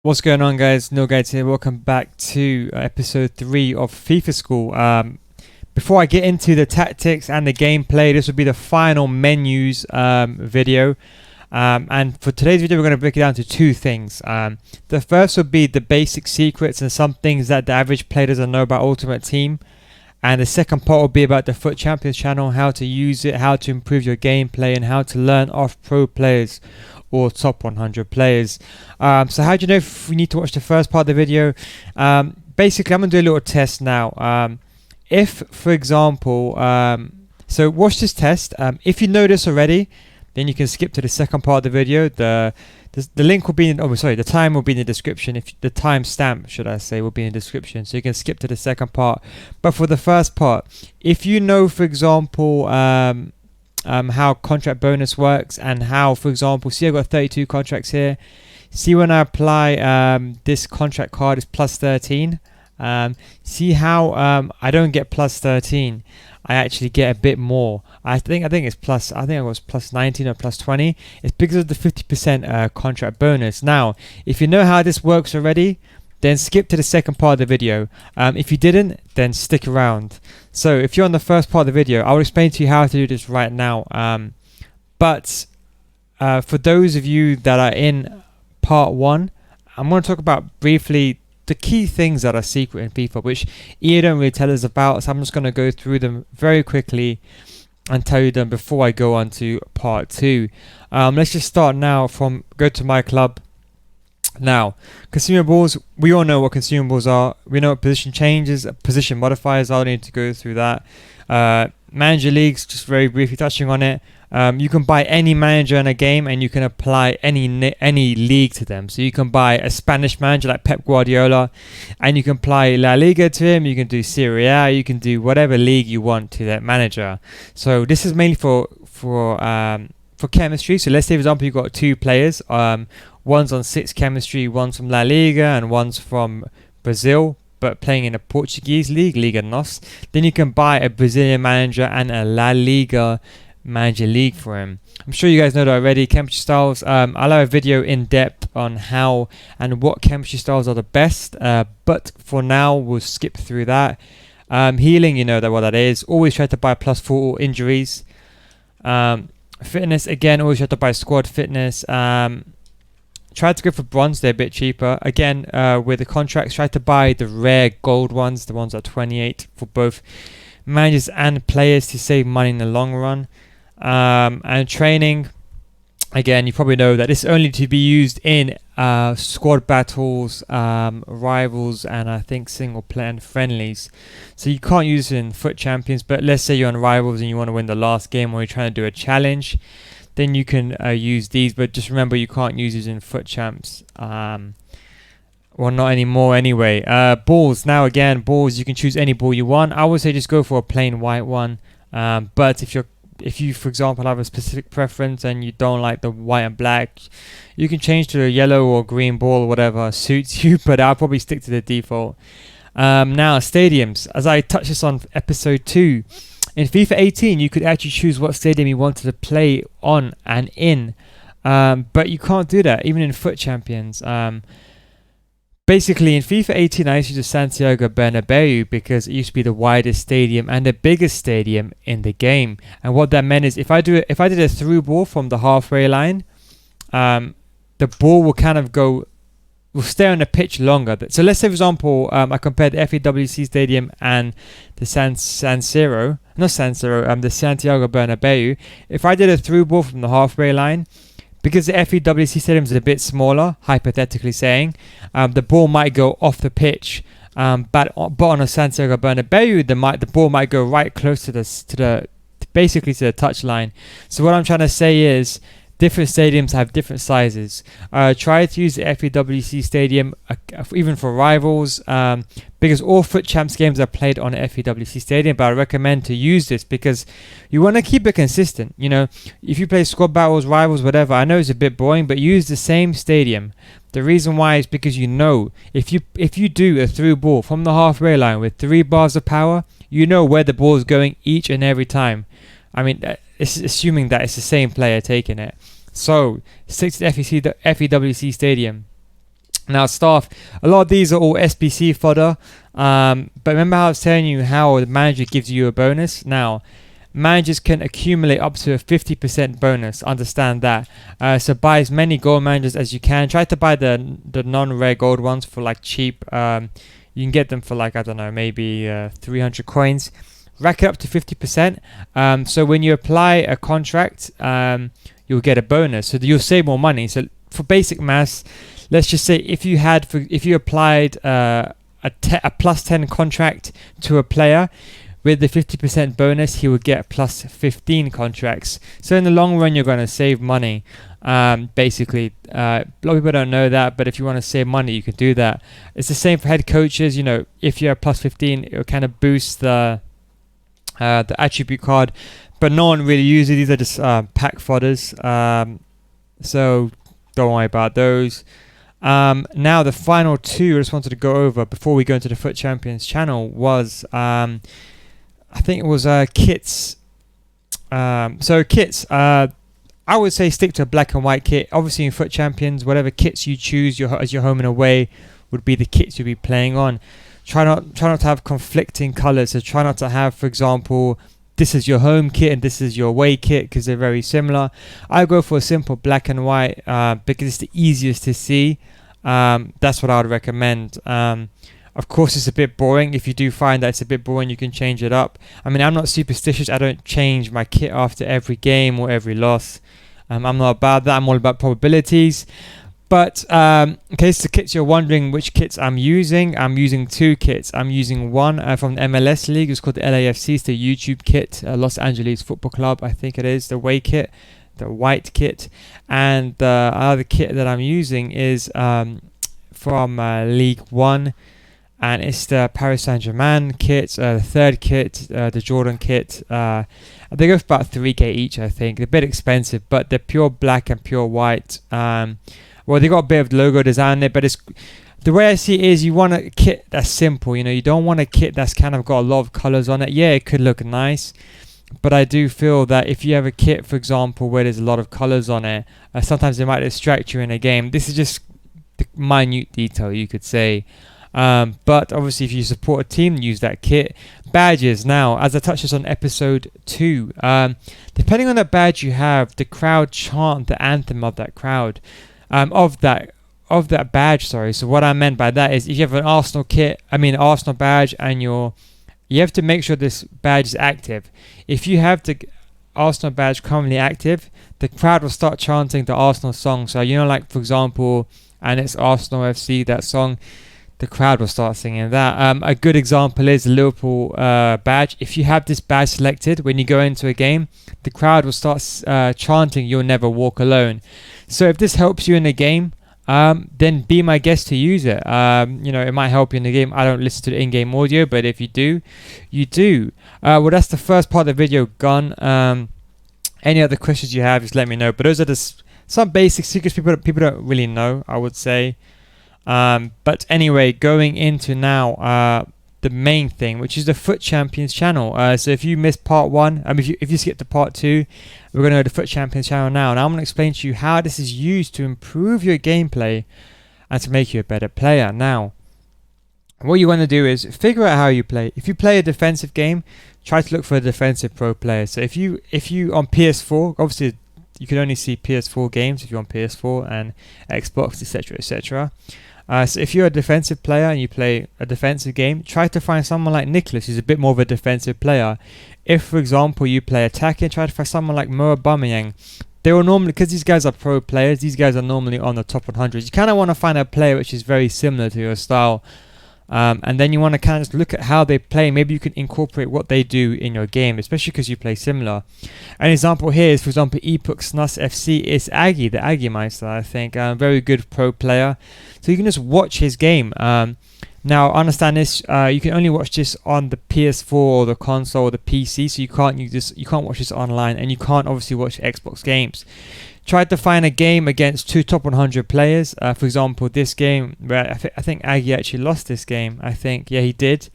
What's going on, guys? NealGuides here. Welcome back to episode 3 of FIFA School. Before I get into the tactics and the gameplay, this will be the final menus video. And for today's video, we're going to break it down to two things. The first will be the basic secrets and some things that the average player doesn't know about Ultimate Team. And the second part will be about the FUT Champions channel, how to use it, how to improve your gameplay, and how to learn off pro players or top 100 players. So how do you know if we need to watch the first part of the video? Basically, I'm going to do a little test now. If, for example, so watch this test. If you know this already, then you can skip to the second part of the video. The link will be in, the time will be in the description. If the timestamp, should I say, will be in the description, so you can skip to the second part. But for the first part, if you know, for example, how contract bonus works and how, for example, see I've got 32 contracts here. See when I apply this contract card is plus 13. See how I don't get plus 13. I actually get a bit more. I think it's plus. I think it was plus 19 or plus 20. It's because of the 50% contract bonus. Now, if you know how this works already, then skip to the second part of the video. If you didn't, then stick around. So if you're on the first part of the video, I'll explain to you how to do this right now. But for those of you that are in part 1, I'm going to talk about briefly the key things that are secret in FIFA, which EA don't really tell us about. So I'm just going to go through them very quickly and tell you them before I go on to part 2. Let's just start now from go to my club. Now, consumables, we all know what consumables are. We know what position changes, position modifiers. I don't need to go through that. Manager leagues, just very briefly touching on it. You can buy any manager in a game and you can apply any league to them. So you can buy a Spanish manager like Pep Guardiola and you can apply La Liga to him. You can do Serie A. You can do whatever league you want to that manager. So this is mainly for chemistry. So let's say, for example, you've got two players. One's on 6 chemistry, one's from La Liga and one's from Brazil, but playing in a Portuguese league, Liga NOS. Then you can buy a Brazilian manager and a La Liga manager league for him. I'm sure you guys know that already. Chemistry styles, I'll have a video in depth on how and what chemistry styles are the best, but for now we'll skip through that. Healing, you know what that is. Always try to buy +4 injuries. Fitness, again, always try to buy squad fitness. Try to go for bronze, they're a bit cheaper. Again, with the contracts, try to buy the rare gold ones, the ones at 28 for both managers and players to save money in the long run. And training, again, you probably know that it's only to be used in squad battles, rivals, and I think single player and friendlies. So you can't use it in FUT Champions, but let's say you're on rivals and you want to win the last game or you're trying to do a challenge, then you can use these. But just remember, you can't use these in FUT Champs. Well, not anymore anyway. Balls, now again, balls, you can choose any ball you want. I would say just go for a plain white one. But if you, for example, have a specific preference and you don't like the white and black, you can change to a yellow or green ball or whatever suits you, but I'll probably stick to the default. Now, stadiums. As I touched this on episode 2, in FIFA 18, you could actually choose what stadium you wanted to play on and in, but you can't do that, even in FUT Champions. Basically, in FIFA 18, I used to use Santiago Bernabeu because it used to be the widest stadium and the biggest stadium in the game. And what that meant is, if I did a through ball from the halfway line, the ball will stay on the pitch longer. So let's say, for example, I compared the FEWC Stadium and the the Santiago Bernabeu. If I did a through ball from the halfway line, because the FEWC Stadium is a bit smaller, hypothetically saying, the ball might go off the pitch. But on a Santiago Bernabeu, the ball might go right close to the touch line. So what I'm trying to say is, different stadiums have different sizes. Try to use the FEWC Stadium even for rivals, because all FUT Champs games are played on FEWC Stadium, but I recommend to use this because you want to keep it consistent. You know, if you play squad battles, rivals, whatever, I know it's a bit boring, but use the same stadium. The reason why is because you know, if you do a through ball from the halfway line with 3 bars of power, you know where the ball is going each and every time. I mean, it's assuming that it's the same player taking it. So stick to the FEWC Stadium. Now staff, a lot of these are all SBC fodder, but remember how I was telling you how the manager gives you a bonus? Now, managers can accumulate up to a 50% bonus, understand that. So buy as many gold managers as you can. Try to buy the non-rare gold ones for like cheap. You can get them for like, I don't know, maybe 300 coins. Rack it up to 50%. So when you apply a contract, you'll get a bonus. So you'll save more money. So for basic maths, let's just say if you applied a plus 10 contract to a player, with the 50% bonus, he would get plus 15 contracts. So in the long run, you're going to save money. Basically, a lot of people don't know that, but if you want to save money, you can do that. It's the same for head coaches. You know, if you're plus 15, it will kind of boost the attribute card, but no one really uses these. Are just pack fodders. So don't worry about those. Now the final two I just wanted to go over before we go into the Foot Champions channel was I think it was kits. So kits, I would say stick to a black and white kit. Obviously in Foot Champions, whatever kits you choose as your home and away would be the kits you'll be playing on. Try not to have conflicting colors. So try not to have, for example, this is your home kit and this is your away kit, because they're very similar. I go for a simple black and white because it's the easiest to see. That's what I would recommend. Of course, it's a bit boring. If you do find that it's a bit boring, you can change it up. I mean, I'm not superstitious. I don't change my kit after every game or every loss. I'm not about that. I'm all about probabilities. But in case the kits you're wondering which kits I'm using two kits. I'm using one from the MLS League. It's called the LAFC. It's the YouTube kit, Los Angeles Football Club, I think it is, the away kit, the white kit. And the other kit that I'm using is from League One. And it's the Paris Saint-Germain kit, the third kit, the Jordan kit. They go for about 3k each, I think. They're a bit expensive, but they're pure black and pure white. Well, they got a bit of logo design there, but it's the way I see it is you want a kit that's simple. You know, you don't want a kit that's kind of got a lot of colors on it. Yeah, it could look nice, but I do feel that if you have a kit, for example, where there's a lot of colors on it, sometimes it might distract you in a game. This is just the minute detail, you could say. But obviously if you support a team, use that kit. Badges, now as I touched this on episode 2, depending on the badge you have, the crowd chant the anthem of that crowd, of that badge, sorry. So what I meant by that is if you have an Arsenal badge, and you have to make sure this badge is active. If you have the Arsenal badge currently active, the crowd will start chanting the Arsenal song. So like for example, and it's Arsenal FC, that song, the crowd will start singing that. A good example is the Liverpool badge. If you have this badge selected when you go into a game, the crowd will start chanting "You'll never walk alone." So if this helps you in a game, then be my guest to use it. It might help you in the game. I don't listen to the in-game audio, but if you do, you do. Well, that's the first part of the video gone. Any other questions you have, just let me know. But those are some basic secrets people don't really know, I would say. But anyway, going into now the main thing, which is the Foot Champions channel. So if you missed part 1, if you skipped to part 2, we're going to go to the Foot Champions channel now. And I'm going to explain to you how this is used to improve your gameplay and to make you a better player. Now, what you want to do is figure out how you play. If you play a defensive game, try to look for a defensive pro player. So if you on PS4, obviously you can only see PS4 games if you're on PS4 and Xbox, etc., etc. So if you're a defensive player and you play a defensive game, try to find someone like Nicholas, who's a bit more of a defensive player. If, for example, you play attacking, try to find someone like Mo Aubameyang. They will normally, because these guys are pro players, these guys are normally on the top 100. You kind of want to find a player which is very similar to your style. And then you want to kind of just look at how they play. Maybe you can incorporate what they do in your game, especially because you play similar. An example here is, for example, Epuk Snus FC is Aggie, the Aggie Meister, I think. Very good pro player. So you can just watch his game. Now, understand this, you can only watch this on the PS4 or the console or the PC, so you can't watch this online, and you can't obviously watch Xbox games. Try to find a game against 2 top 100 players. For example, this game, where I think Aggie actually lost this game. I think, yeah, he did.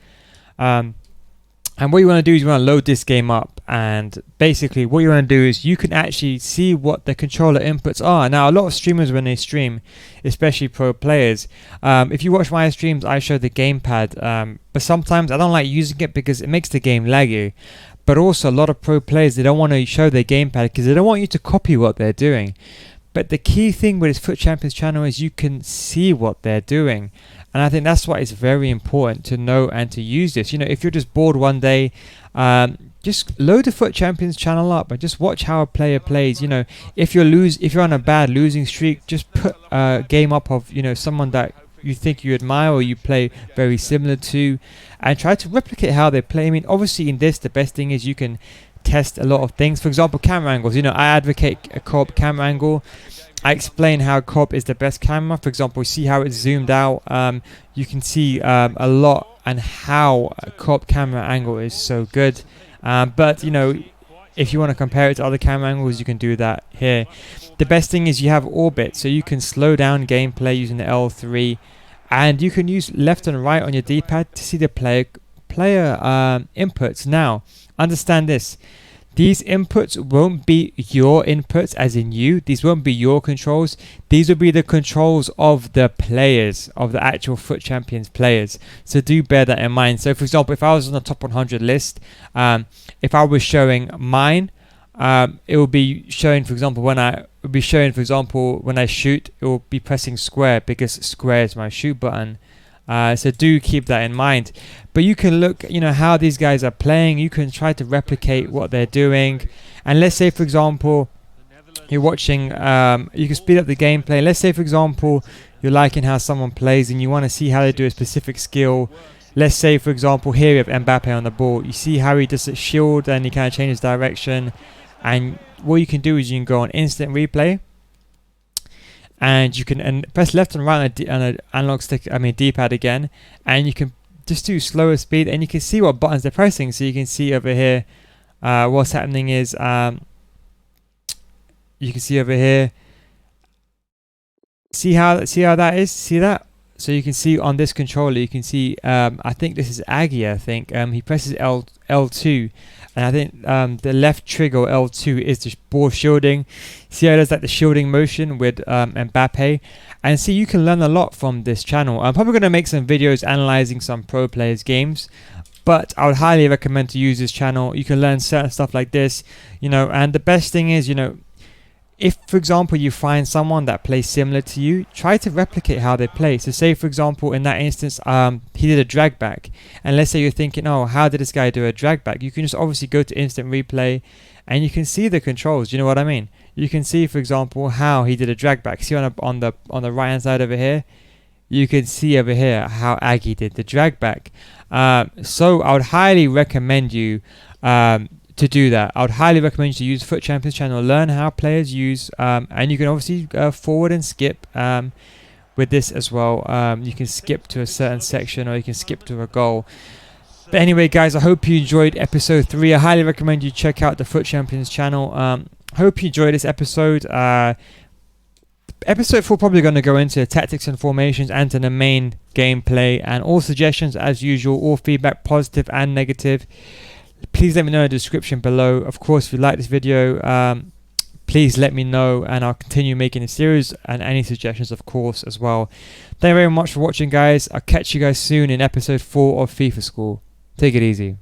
And what you want to do is you want to load this game up, and basically what you want to do is you can actually see what the controller inputs are. Now a lot of streamers, when they stream, especially pro players, if you watch my streams, I show the gamepad, but sometimes I don't like using it because it makes the game laggy. But also a lot of pro players, they don't want to show their gamepad because they don't want you to copy what they're doing. But the key thing with this Foot Champions channel is you can see what they're doing. And I think that's why it's very important to know and to use this. You know, if you're just bored one day, just load the Foot Champions channel up and just watch how a player plays. You know, if you're on a bad losing streak, just put a game up of, you know, someone that you think you admire or you play very similar to, and try to replicate how they play. I mean, obviously in this, the best thing is you can test a lot of things. For example, camera angles. You know, I advocate a co-op camera angle. I explain how co-op is the best camera. For example, see how it's zoomed out. You can see a lot, and how a co-op camera angle is so good. But you know, if you want to compare it to other camera angles, you can do that here. The best thing is you have orbit, so you can slow down gameplay using the L3, and you can use left and right on your D-pad to see the player inputs. Now, understand this. These inputs won't be your inputs, as in you. These won't be your controls. These will be the controls of the players, of the actual Foot Champions players. So do bear that in mind. So for example, if I was on the top 100 list, if I was showing mine, it will be showing, for example, when I shoot, it will be pressing square because square is my shoot button. So do keep that in mind. But you can look, you know, how these guys are playing. You can try to replicate what they're doing. And let's say, for example, you're watching, you can speed up the gameplay. Let's say, for example, you're liking how someone plays and you want to see how they do a specific skill. Let's say, for example, here we have Mbappe on the ball. You see how he does a shield and he kind of changes direction. And what you can do is you can go on instant replay. And you can press left and right on an analog stick, D-pad again, and you can just do slower speed, and you can see what buttons they're pressing. So you can see over here, what's happening is, you can see over here, see how that is, see that? So you can see on this controller, you can see, I think this is Aggie, I think, he presses L2, and I think the left trigger, L2, is the ball shielding. See how it does like the shielding motion with Mbappe, and see, you can learn a lot from this channel. I'm probably going to make some videos analyzing some pro players games, but I would highly recommend to use this channel. You can learn certain stuff like this, you know, and the best thing is, you know, if, for example, you find someone that plays similar to you, try to replicate how they play. So say, for example, in that instance, he did a drag back. And let's say you're thinking, oh, how did this guy do a drag back? You can just obviously go to instant replay and you can see the controls. You know what I mean? You can see, for example, how he did a drag back. See on the right hand side over here, you can see over here how Aggie did the drag back. So I would highly recommend you to do that. I would highly recommend you to use Foot Champions channel, learn how players use, and you can obviously forward and skip with this as well. You can skip to a certain section, or you can skip to a goal. But anyway, guys, I hope you enjoyed episode 3. I highly recommend you check out the Foot Champions channel. Hope you enjoyed this episode. Episode 4 probably going to go into tactics and formations and to the main gameplay, and all suggestions as usual, all feedback, positive and negative. Please let me know in the description below. Of course, if you like this video, please let me know, and I'll continue making a series, and any suggestions, of course, as well. Thank you very much for watching, guys. I'll catch you guys soon in episode 4 of FIFA School. Take it easy.